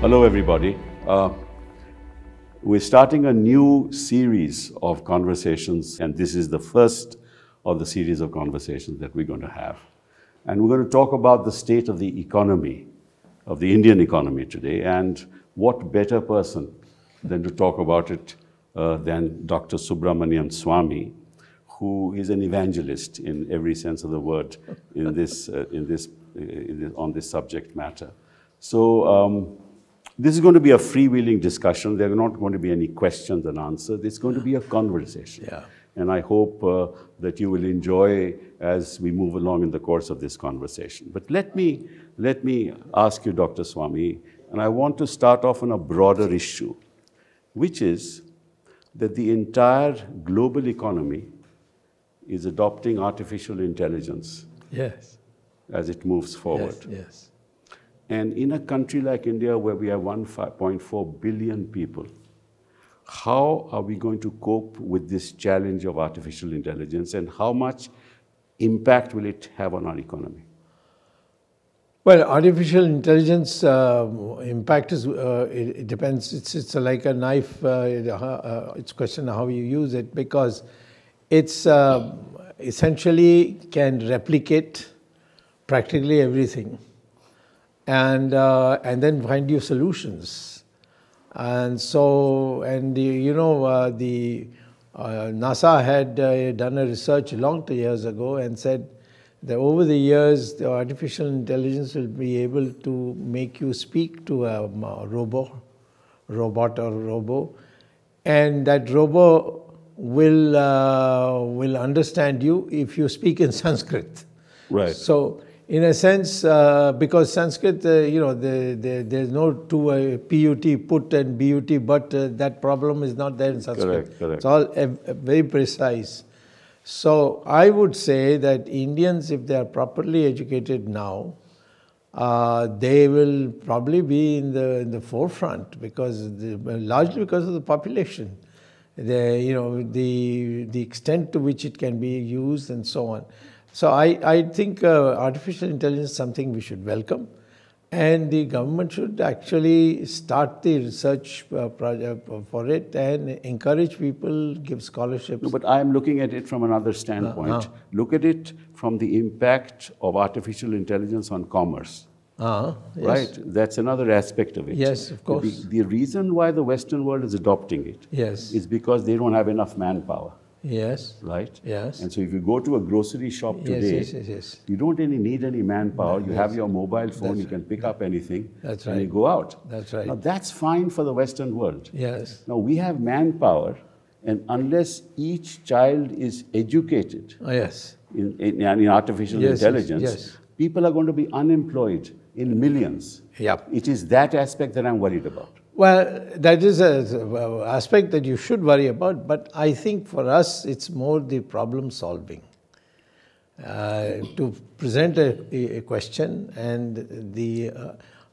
Hello, everybody. We're starting a new series of conversations, and this is the first of the series of conversations that we're going to have. And we're going to talk about the state of the economy, of the Indian economy today, and what better person than to talk about it than Dr. Subramanian Swamy, who is an evangelist in every sense of the word in on this subject matter. So this is going to be a freewheeling discussion. There are not going to be any questions and answers. It's going to be a conversation. Yeah. And I hope that you will enjoy as we move along in the course of this conversation. But let me ask you, Dr. Swamy, and I want to start off on a broader issue, which is that the entire global economy is adopting artificial intelligence. Yes. As it moves forward. Yes, yes. And in a country like India, where we have 1.4 billion people, how are we going to cope with this challenge of artificial intelligence, and how much impact will it have on our economy? Well, artificial intelligence impact is, it depends. It's like a knife. It's a question of how you use it, because it's essentially can replicate practically everything, and then find you solutions. And so, NASA had done a research a long years ago and said that over the years, the artificial intelligence will be able to make you speak to a robot or robo, and that robo will understand you if you speak in Sanskrit. Right. So, in a sense, because Sanskrit, there's no two PUT, put, and BUT, but that problem is not there in Sanskrit. Correct. It's all very precise. So I would say that Indians, if they are properly educated now, they will probably be in the forefront, largely because of the population, the extent to which it can be used and so on. So I think artificial intelligence is something we should welcome, and the government should actually start the research project for it and encourage people, give scholarships. No, but I am looking at it from another standpoint. Look at it from the impact of artificial intelligence on commerce. Yes. Right? That's another aspect of it. Yes, of course. The reason why the Western world is adopting it is because they don't have enough manpower. Yes. Right? Yes. And so if you go to a grocery shop today, you don't really need any manpower. You have your mobile phone, you can pick up anything, and you go out. That's right. Now that's fine for the Western world. Yes. Now we have manpower, and unless each child is educated in artificial intelligence, people are going to be unemployed in millions. Yep. It is that aspect that I'm worried about. Well, that is an aspect that you should worry about, but I think for us it's more the problem solving. To present a question, and the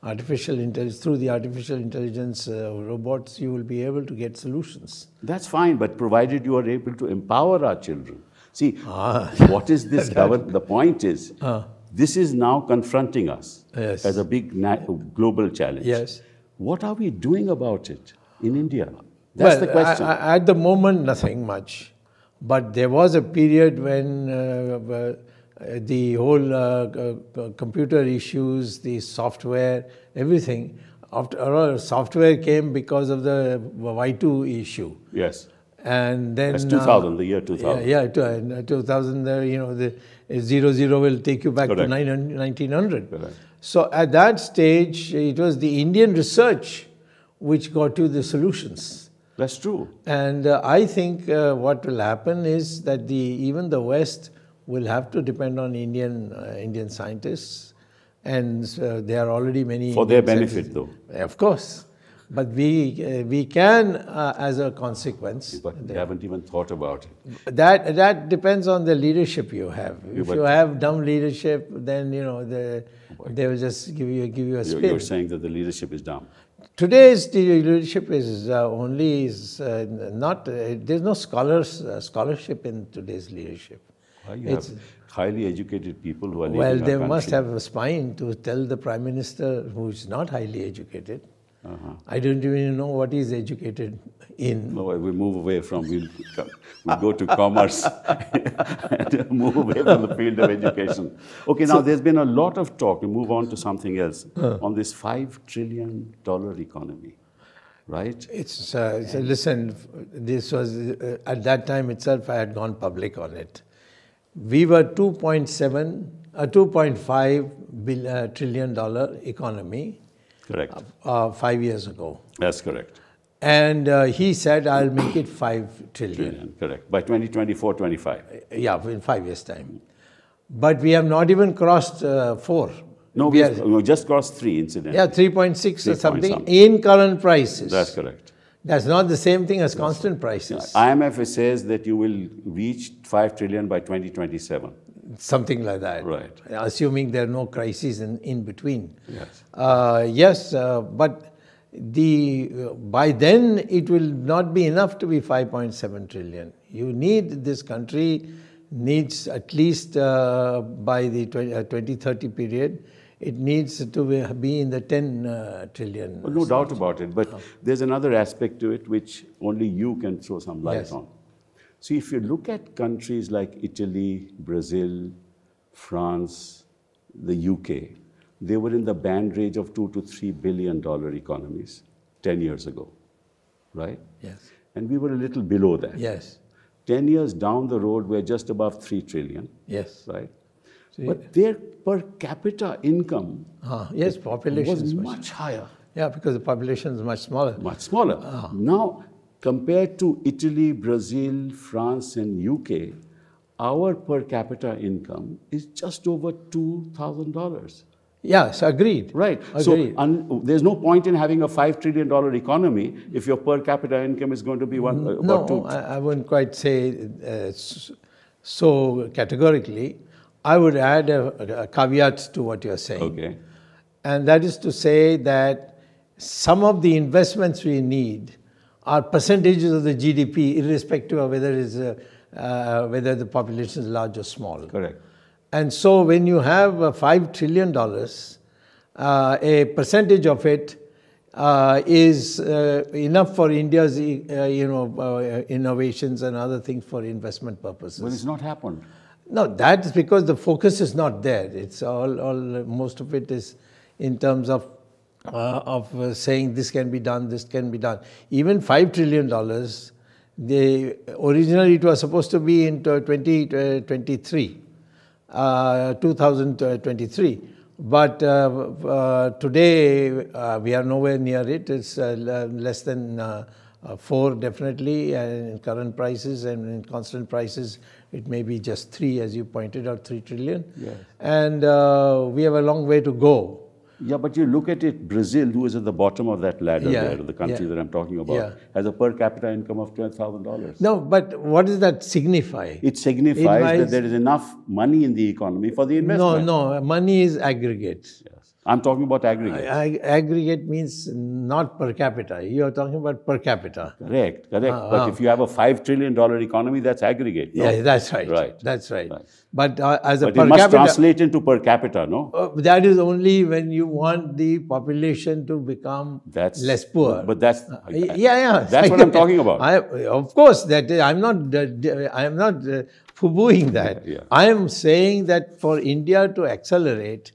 artificial intelligence, through the artificial intelligence robots, you will be able to get solutions. That's fine, but provided you are able to empower our children. See, what is this the point is, this is now confronting us as a big global challenge. Yes. What are we doing about it in India? That's the question. At the moment, nothing much. But there was a period when the whole computer issues, the software, everything, after all, software came because of the Y2 issue. Yes. And then... That's 2000, the year 2000. Yeah, 2000, the 00 will take you back to 1900. Correct. So at that stage, it was the Indian research which got you the solutions. That's true. And I think what will happen is that even the West will have to depend on Indian scientists, and there are already many... For their benefit, though. Of course. But we can, as a consequence... But they haven't even thought about it. That depends on the leadership you have. If you have dumb leadership, then, they will just give you a spin. You're saying that the leadership is dumb. Today's leadership is not... there's no scholarship in today's leadership. You have highly educated people who are leading Well, our they country. must have a spine to tell the Prime Minister, who is not highly educated, I don't even know what he's educated in. No, we move away from, we go to commerce and move away from the field of education. Okay, now there's been a lot of talk, we move on to something else, on this $5 trillion economy, right? Listen, this was, at that time itself, I had gone public on it. We were $2.5 trillion economy. Correct. 5 years ago. That's correct. And he said, I'll make it 5 trillion. Correct. By 2024, 25. Yeah, in 5 years' time. But we have not even crossed 4. No, we just crossed 3 incidentally. Yeah, 3.6 or something in current prices. That's correct. That's not the same thing as constant prices. IMF says that you will reach 5 trillion by 2027. Something like that. Right. Assuming there are no crises in between. Yes. But by then it will not be enough to be 5.7 trillion. This country needs at least by the 2030 period, it needs to be in the 10 trillion. Well, no doubt about it. But there's another aspect to it which only you can throw some light on. So if you look at countries like Italy, Brazil, France, the UK, they were in the band range of $2 to $3 billion economies 10 years ago, right? Yes. And we were a little below that. Yes. 10 years down the road, we're just above 3 trillion. Yes. Right? But their per capita income population was much higher. Yeah, because the population is much smaller. Much smaller. Now, compared to Italy, Brazil, France, and UK, our per capita income is just over $2,000. Yes, agreed. Right. Agreed. So there's no point in having a $5 trillion economy if your per capita income is going to be about 2. I wouldn't quite say so categorically. I would add a caveat to what you're saying. Okay. And that is to say that some of the investments we need are percentages of the GDP, irrespective of whether the population is large or small. Correct. And so when you have $5 trillion, a percentage of it is enough for India's innovations and other things for investment purposes. Well, it's not happened. No, that is because the focus is not there. It's most of it is in terms of saying this can be done, this can be done. Even $5 trillion, originally it was supposed to be in 2023. But today we are nowhere near it. It's less than 4 definitely, and in current prices, and in constant prices it may be just 3, as you pointed out, 3 trillion. Yes. And we have a long way to go. Yeah, but you look at it, Brazil, who is at the bottom of that ladder there, the country that I'm talking about, has a per capita income of $12,000. No, but what does that signify? It signifies that there is enough money in the economy for the investment. No, money is aggregate. Yes. I'm talking about aggregate. Aggregate means not per capita. You are talking about per capita. Correct. But if you have a $5 trillion economy, that's aggregate. No? Yeah, that's right. Right. That's right. Right. But as a but per it must capita, translate into per capita, no? That is only when you want the population to become less poor. But that's That's what I'm talking about. Of course, I'm not poo-pooing that. Yeah. I am saying that for India to accelerate,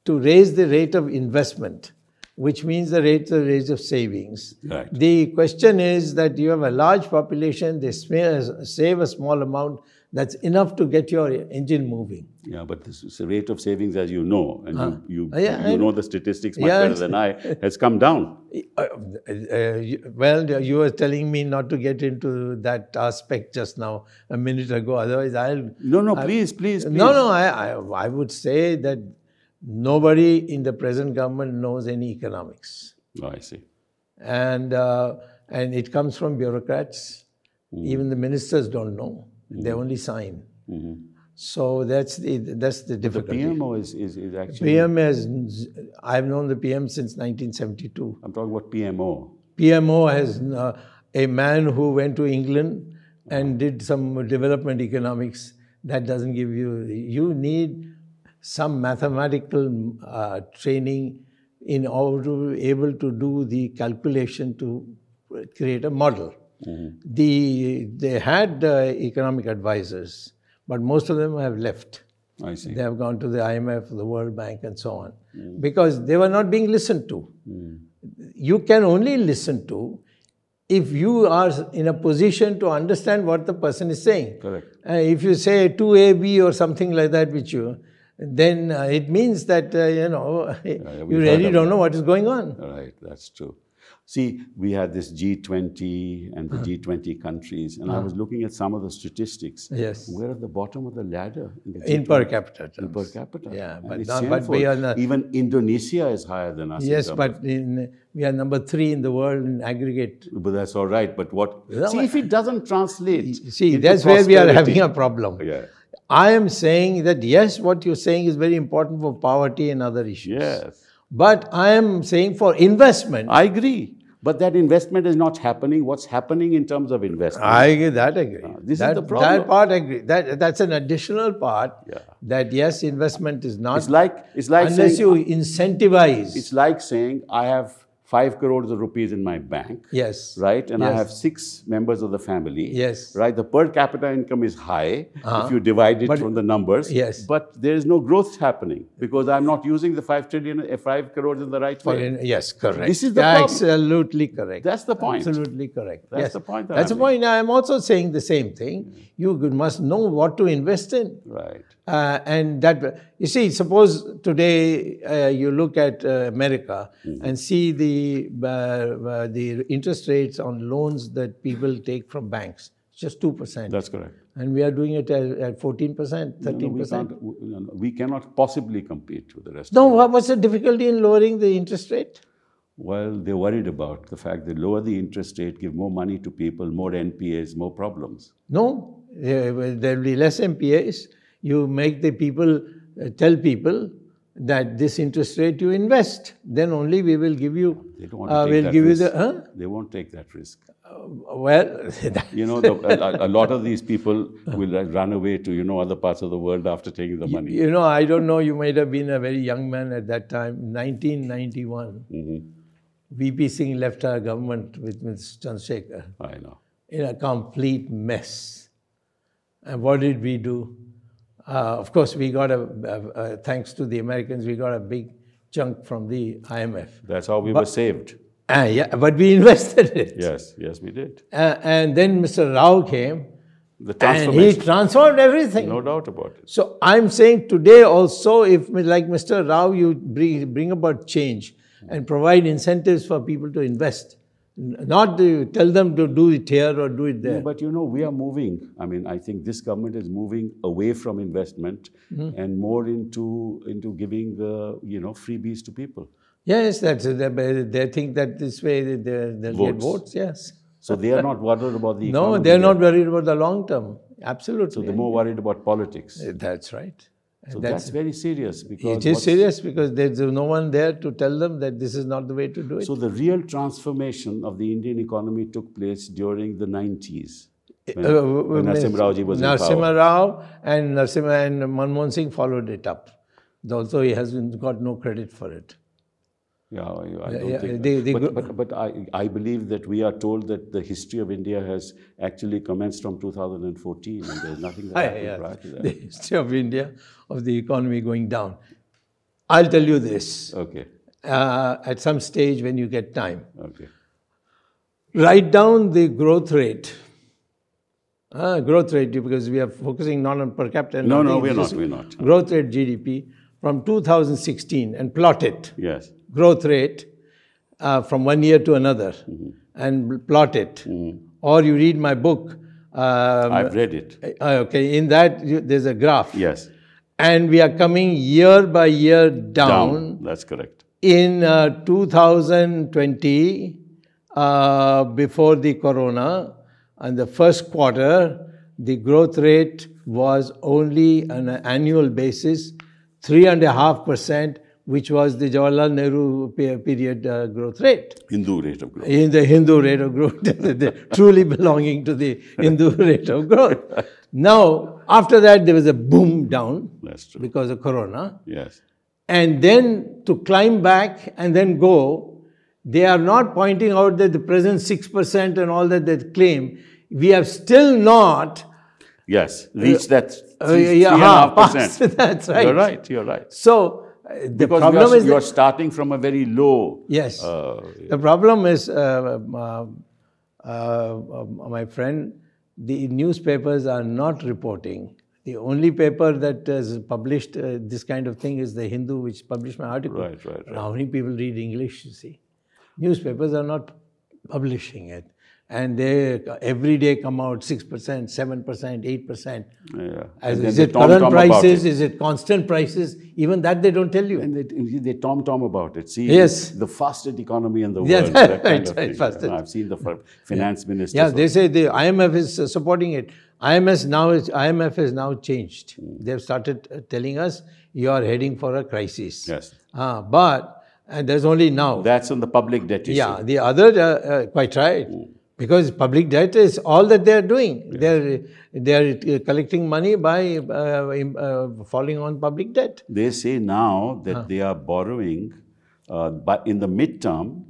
to raise the rate of investment, which means the rate of savings. Right. The question is that you have a large population, they save a small amount, that's enough to get your engine moving. Yeah, but this rate of savings, as you know, and you know the statistics much better than I, has come down. Well, you were telling me not to get into that aspect just now, a minute ago. Otherwise, please. No, I would say that nobody in the present government knows any economics. Oh, I see. And it comes from bureaucrats. Even the ministers don't know. They only sign. So that's the difficulty. The PMO is actually... I've known the PM since 1972. I'm talking about PMO. PMO has a man who went to England and did some development economics. That doesn't give you... You need some mathematical training in order to be able to do the calculation to create a model. They had economic advisors, but most of them have left. I see. They have gone to the IMF, the World Bank, and so on, because they were not being listened to. You can only listen to if you are in a position to understand what the person is saying. Correct. If you say 2AB or something like that, then it means that, you really don't know what is going on. Right, that's true. See, we had this G20 and the G20 countries, and I was looking at some of the statistics. Yes. We're at the bottom of the ladder in the In per capita terms. In per capita. Yeah, but we are not, even Indonesia is higher than us. Yes, but we are number 3 in the world in aggregate. But that's all right. But what? See, if it doesn't translate. See, that's where we are having a problem. Yeah. I am saying that yes, what you're saying is very important for poverty and other issues. Yes. But I am saying for investment. I agree. But that investment is not happening. What's happening in terms of investment? I agree, that I agree. This is the problem. That part I agree. That's an additional part. Yeah. That yes, investment is not. It's like unless saying, you incentivize. It's like saying I have 5 crores of rupees in my bank. Yes. Right? And yes. I have 6 members of the family. Yes. Right? The per capita income is high if you divide it from the numbers. Yes. But there is no growth happening because I'm not using the 5 crores in the right way. Yes, correct. This is the problem. Absolutely correct. That's the point. Absolutely correct. That's the point. That's the point. I'm also saying the same thing. You must know what to invest in. Right. And that, you see, suppose today you look at America and see the interest rates on loans that people take from banks, just 2%. That's correct. And we are doing it at 14%, 13%. We cannot possibly compete with the rest. No, what's the difficulty in lowering the interest rate? Well, they're worried about the fact that lower the interest rate, give more money to people, more NPAs, more problems. No, there will be less NPAs. You make the people, tell people that this interest rate you invest, then only we will give you. They don't want to take that risk. They won't take that risk. Well, you know, a lot of these people will run away to, other parts of the world after taking the money. I don't know, you might have been a very young man at that time, 1991. VP Singh left our government with Mr. Chandrasekhar. I know. In a complete mess. And what did we do? Of course, we got thanks to the Americans, we got a big chunk from the IMF. That's how we were saved. Yeah, but we invested it. Yes, we did. And then Mr. Rao came, and he transformed everything. No doubt about it. So I'm saying today also, if like Mr. Rao, you bring about change and provide incentives for people to invest, not to tell them to do it here or do it there. No, but we are moving. I mean, I think this government is moving away from investment and more into giving freebies to people. Yes, they think that this way they'll get votes. Yes. So they are not worried about the economy. No, they're not worried about the long term. Absolutely. So they're more worried about politics. That's right. So that's very serious. Because it is serious because there's no one there to tell them that this is not the way to do it. So the real transformation of the Indian economy took place during the 90s. When Narasimha Rao ji was in power. Narasimha Rao and Manmohan Singh followed it up. Although he has got no credit for it. Yeah, I don't think but I believe that we are told that the history of India has actually commenced from 2014 and there's nothing that happened prior to that. The history of India, of the economy going down. I'll tell you this. Okay. At some stage when you get time. Okay. Write down the growth rate. Growth rate, because we are focusing not on per capita. No, we're not. Growth rate GDP from 2016 and plot it. Yes. Growth rate from one year to another and plot it. Or you read my book. I've read it. Okay, in that there's a graph. Yes. And we are coming year by year down. That's correct. In 2020, before the corona, and the first quarter, the growth rate was only on an annual basis 3.5%, which was the Jawaharlal Nehru period growth rate. Hindu rate of growth. In the Hindu rate of growth, truly belonging to the Hindu rate of growth. Now, after that, there was a boom down because of corona. Yes. and then to climb back and then go, they are not pointing out that the present 6% and all that they claim, we have still not reached that 3.5%. That's right. You're right. So the because problem is you're starting from a very low. Yes. The problem is, my friend, the newspapers are not reporting. The only paper that has published this kind of thing is the Hindu, which published my article. Right. How many people read English, you see? Newspapers are not publishing it. And they every day come out 6%, 7%, 8%. Is it current prices? Is it constant prices? Even that they don't tell you. And they tom-tom about it. See, yes. The fastest economy in the world. Yes, that kind of right, thing. I've seen the finance minister. Yeah, they say the IMF is supporting it. IMF has now changed. They've started telling us you are heading for a crisis. Yes. And there's only now. That's on the public debt issue. Yeah, the other, quite right. Because public debt is all that they are doing. Yes. They are collecting money by falling on public debt. They say now that they are borrowing, but in the midterm,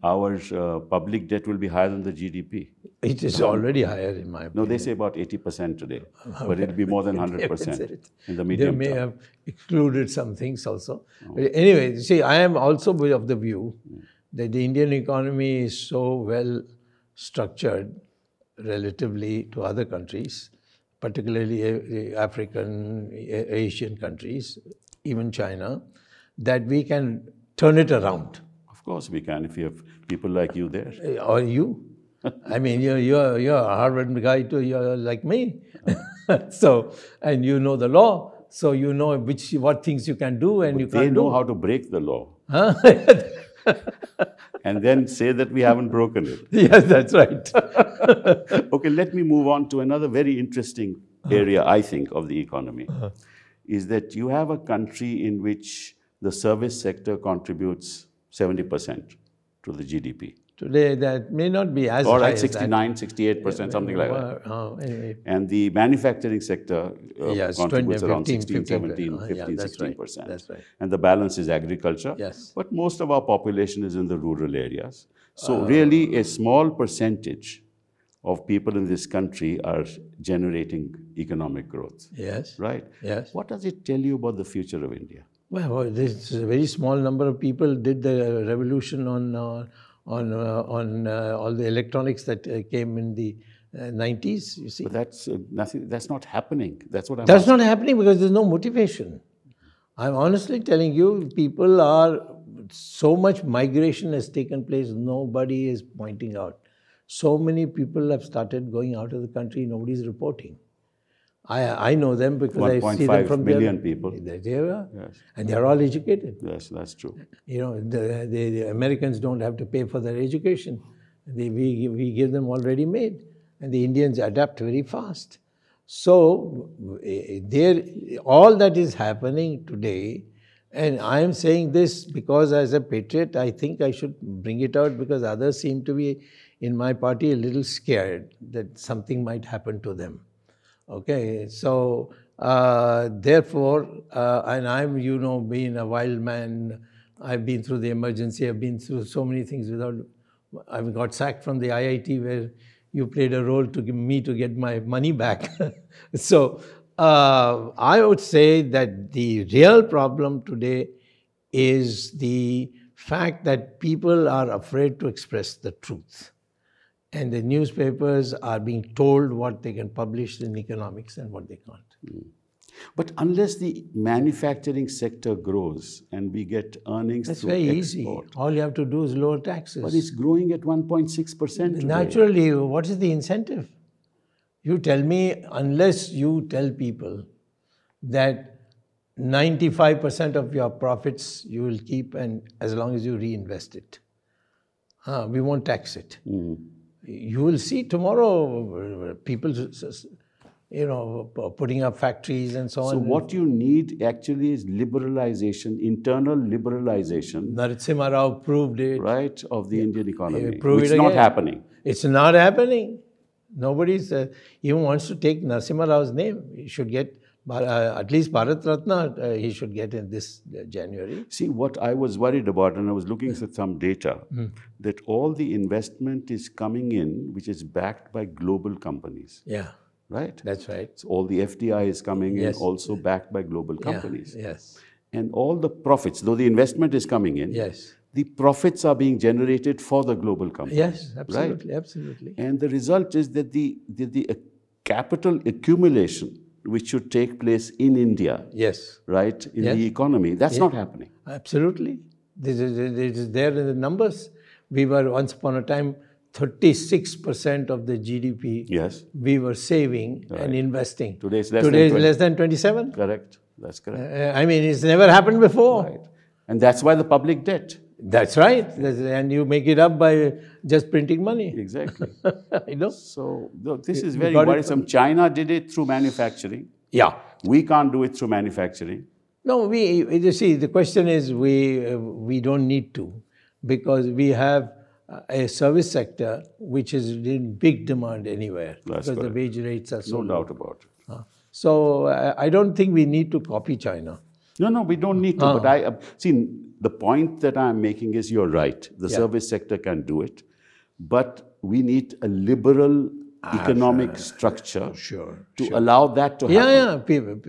our public debt will be higher than the GDP. It is already higher in my opinion. No, they say about 80% today, but it will be more than 100% in the medium term. They may have excluded some things also. But anyway, see, I am also of the view that the Indian economy is so well structured relatively to other countries, particularly African, Asian countries, even China, that we can turn it around. Of course we can if you have people like you there. Or you. I mean, you're a Harvard guy too, you're like me. So, and you know the law, so you know what things you can do and you can't do. They know how to break the law. And then say that we haven't broken it. Yes, that's right. Okay, let me move on to another very interesting area, I think, of the economy. Is that you have a country in which the service sector contributes 70% to the GDP. Today, that may not be as high. Or like 69, 68%, something like that. Anyway. And the manufacturing sector contributes around 16, 17, 15, 16%. That's right. And the balance is agriculture. Yes. But most of our population is in the rural areas. So really a small percentage of people in this country are generating economic growth. Yes. Right? Yes. What does it tell you about the future of India? Well, this is a very small number of people did the revolution on all the electronics that came in the 90s, you see. But that's nothing. That's not happening. That's what I'm That's not happening because there's no motivation. I'm honestly telling you, people are, so much migration has taken place, nobody is pointing out. So many people have started going out of the country, nobody's reporting. I know them because I see them from 1.5 million people. They are. Yes. And they're all educated. Yes, that's true. You know, the Americans don't have to pay for their education. We give them already made. And the Indians adapt very fast. So, all that is happening today, and I am saying this because as a patriot, I think I should bring it out because others seem to be, in my party, a little scared that something might happen to them. Okay, so therefore, and I'm, being a wild man, I've been through the emergency, I've been through so many things I've got sacked from the IIT where you played a role to get my money back. So I would say that the real problem today is the fact that people are afraid to express the truth. And the newspapers are being told what they can publish in economics and what they can't. But unless the manufacturing sector grows and we get earnings That's through very export, easy. All you have to do is lower taxes. But it's growing at 1.6% today. Naturally, what is the incentive? You tell me, unless you tell people that 95% of your profits you will keep and as long as you reinvest it. We won't tax it. You will see tomorrow people, putting up factories and so on. So what you need actually is liberalization, internal liberalization. Narasimha Rao proved it. Right, of the Indian economy, Prove which is it not again. happening. It's not happening. Nobody even wants to take Narasimha Rao's name. You should get At least Bharat Ratna he should get in this January. See, what I was worried about, and I was looking at some data, that all the investment is coming in, which is backed by global companies. Yeah. Right? That's right. So all the FDI is coming in, also backed by global companies. Yes. And all the profits, though the investment is coming in, the profits are being generated for the global companies. Yes, absolutely, right? absolutely. And the result is that the capital accumulation, which should take place in India, right, in the economy, that's not happening. Absolutely. This is there in the numbers. We were once upon a time 36% of the GDP we were saving and investing. Today is less than 27. Correct. That's correct. I mean, it's never happened before. Right. And that's why the public debt. That's right. And you make it up by just printing money. Exactly. You know? So this is very worrisome. China did it through manufacturing. Yeah. We can't do it through manufacturing. No, you see, the question is we don't need to, because we have a service sector which is in big demand anywhere. That's because correct. The wage rates are so low. No doubt about it. So I don't think we need to copy China. No, we don't need to. But see, the point that I'm making is you're right. The service sector can do it. But we need a liberal economic structure to allow that to happen.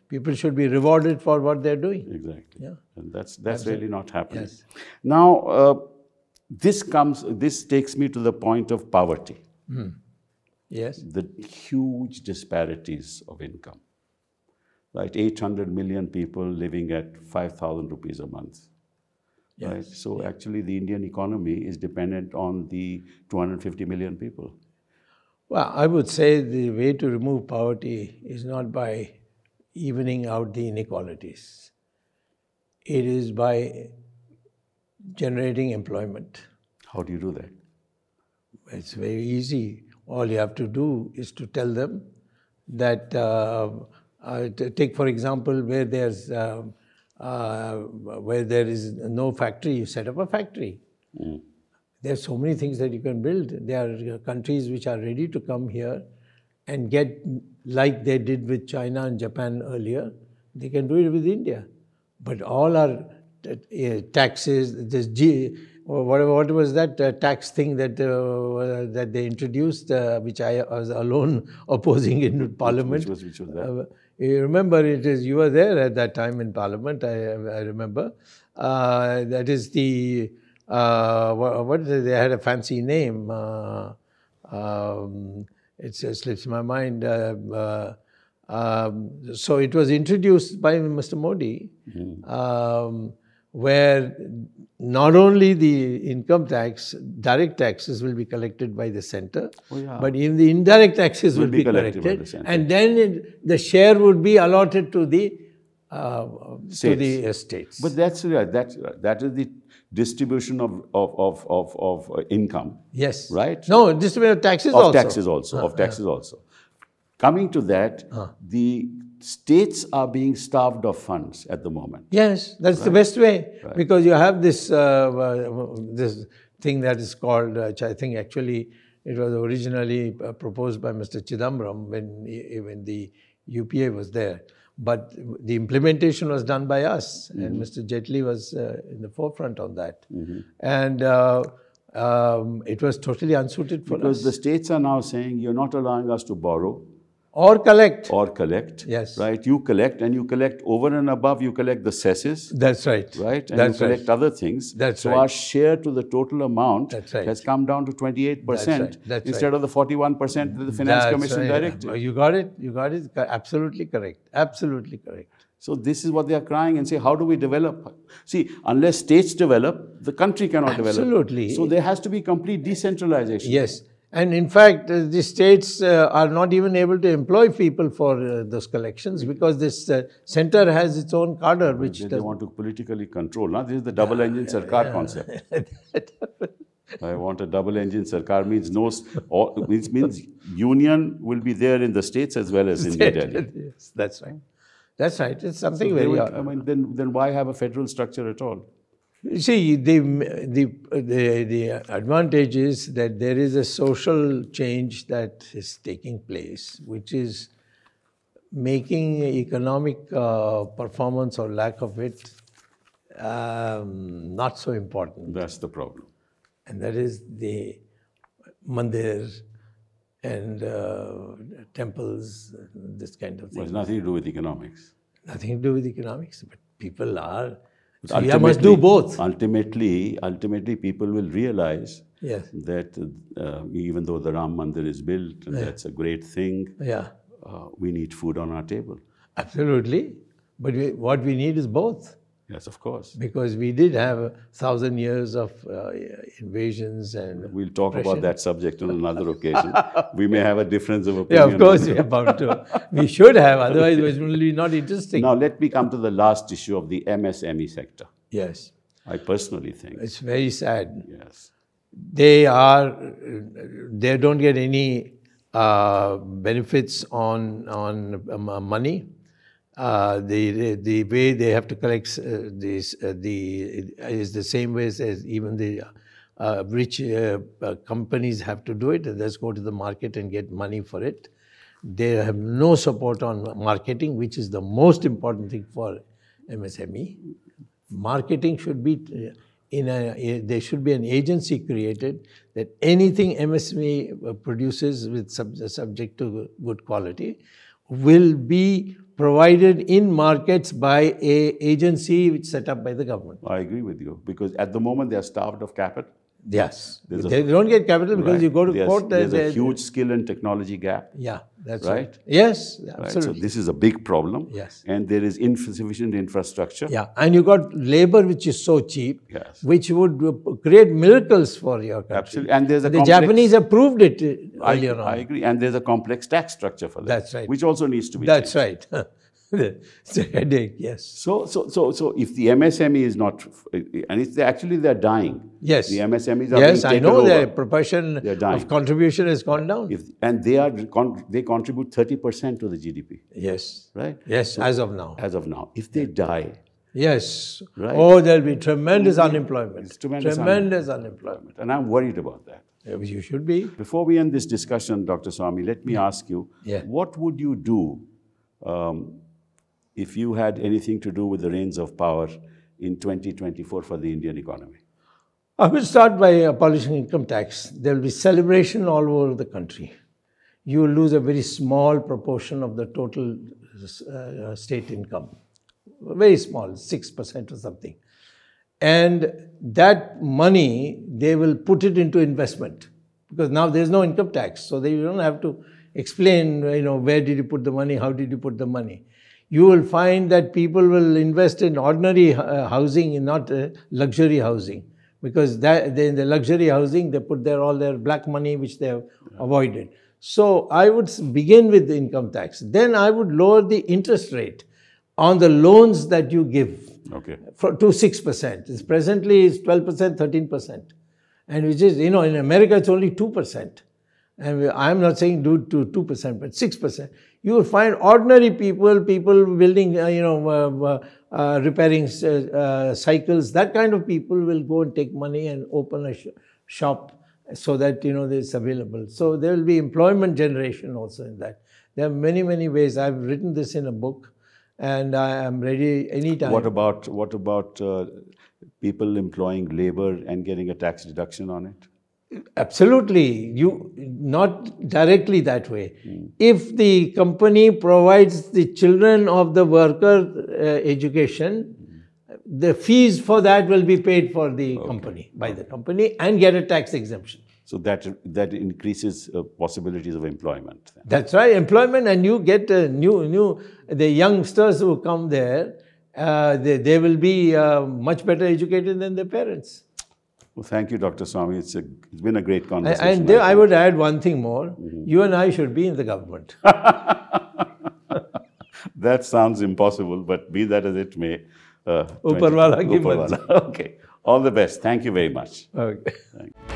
People should be rewarded for what they're doing. Exactly. Yeah. And that's really not happening. Yes. Now, this takes me to the point of poverty. Yes. The huge disparities of income. Right, 800 million people living at 5,000 rupees a month. Yes. Right? So actually the Indian economy is dependent on the 250 million people. Well, I would say the way to remove poverty is not by evening out the inequalities. It is by generating employment. How do you do that? It's very easy. All you have to do is to tell them that take, for example, where there is no factory, you set up a factory. There are so many things that you can build. There are countries which are ready to come here and get, like they did with China and Japan earlier, they can do it with India. But all our taxes, what was that tax thing that that they introduced, which I was alone opposing in Parliament? Which was that? You remember, you were there at that time in Parliament, I remember. That is the, they had a fancy name. It slips my mind. So it was introduced by Mr. Modi, where not only the income tax, direct taxes will be collected by the center, but even the indirect taxes will be collected. And then the share would be allotted to the states. But that's right. That is the distribution of income. Yes. Right? No, distribution of taxes also. Of taxes also. Coming to that, the states are being starved of funds at the moment. Yes, that's the best way. Because you have this this thing that is called, which I think actually it was originally proposed by Mr. Chidambaram when the UPA was there. But the implementation was done by us, and Mr. Jaitley was in the forefront on that. And it was totally unsuited for us. Because the states are now saying, you're not allowing us to borrow. Or collect. Yes. Right? You collect, and you collect over and above, you collect the cesses. That's right. Right? And you collect other things. So our share to the total amount has come down to 28% instead of the 41% that the Finance Commission directed. You got it. You got it. Absolutely correct. Absolutely correct. So this is what they are crying and say, how do we develop? See, unless states develop, the country cannot develop. Absolutely. So there has to be complete decentralization. Yes. And in fact, the states are not even able to employ people for those collections because this center has its own cadre, which they want to politically control. Now, this is the double-engine sarkar concept. I want a double-engine sarkar means union will be there in the states as well as in New Delhi. Yes, that's right. That's right. It's something very odd. I mean, then why have a federal structure at all? You see, the advantage is that there is a social change that is taking place, which is making economic performance or lack of it not so important. That's the problem. And that is the mandir and temples, this kind of thing. Well, it's nothing to do with economics. Nothing to do with economics, but people are. So you must do both. Ultimately, people will realize Yes. that even though the Ram Mandir is built, and that's a great thing, Yeah. we need food on our table. Absolutely. But what we need is both. Yes, of course. Because we did have 1,000 years of invasions and We'll talk oppression. about that subject on another occasion. We may have a difference of opinion. Yeah, of course we are bound to. We should have, otherwise it will be not interesting. Now, let me come to the last issue of the MSME sector. Yes. I personally think. It's very sad. Yes. They don't get any benefits on money. The way they have to collect is the same way as even the rich companies have to do it. Let's go to the market and get money for it. They have no support on marketing, which is the most important thing for MSME. Marketing should be there should be an agency created that anything MSME produces with subject to good quality will be provided in markets by an agency which is set up by the government. I agree with you, because at the moment they are starved of capital. Yes. They don't get capital because you go to court. There's a huge skill and technology gap. Yeah, that's right. right. Yes, Right. absolutely. So this is a big problem. Yes. And there is insufficient infrastructure. Yeah, and you got labor which is so cheap, Yes. which would create miracles for your country. Absolutely. And there's a The Japanese have proved it earlier on. I agree. And there's a complex tax structure for that. That's right. Which also needs to be That's changed. right. It's a headache, yes. So if the MSME is not, and it's actually they're dying. Yes. The MSMEs are Yes, being I taken know over. their proportion They're dying. of contribution has gone down. And they contribute 30% to the GDP. Yes. Right? Yes, as of now. As of now. If they die, Yes. Right. Oh, there'll be tremendous unemployment. It's tremendous unemployment. and I'm worried about that. You should be. Before we end this discussion, Dr. Swamy, let me ask you, what would you do if you had anything to do with the reins of power in 2024 for the Indian economy? I will start by abolishing income tax. There will be celebration all over the country. You will lose a very small proportion of the total state income. Very small, 6% or something. And that money, they will put it into investment. Because now there's no income tax. So you don't have to explain, where did you put the money, how did you put the money. You will find that people will invest in ordinary housing and not luxury housing. Because in the luxury housing, they put all their black money, which they have avoided. So I would begin with the income tax. Then I would lower the interest rate on the loans that you give to 6%. It's presently it's 12%, 13%. And which is, in America, it's only 2%. And I'm not saying do to 2%, but 6%. You will find ordinary people building, repairing cycles, that kind of people will go and take money and open a shop so that, it's available. So there will be employment generation also in that. There are many, many ways. I've written this in a book and I am ready anytime. What about people employing labor and getting a tax deduction on it? Absolutely. Not directly that way. If the company provides the children of the worker education, the fees for that will be paid for the company, by the company, and get a tax exemption. So that increases possibilities of employment. Then. That's right, employment, and you get the youngsters who come there, they will be much better educated than their parents. Well, thank you, Dr. Swamy. It's been a great conversation. And I would add one thing more. You and I should be in the government. That sounds impossible, but be that as it may. Upar wala ki marzi. Okay. All the best. Thank you very much. Okay. Thank you.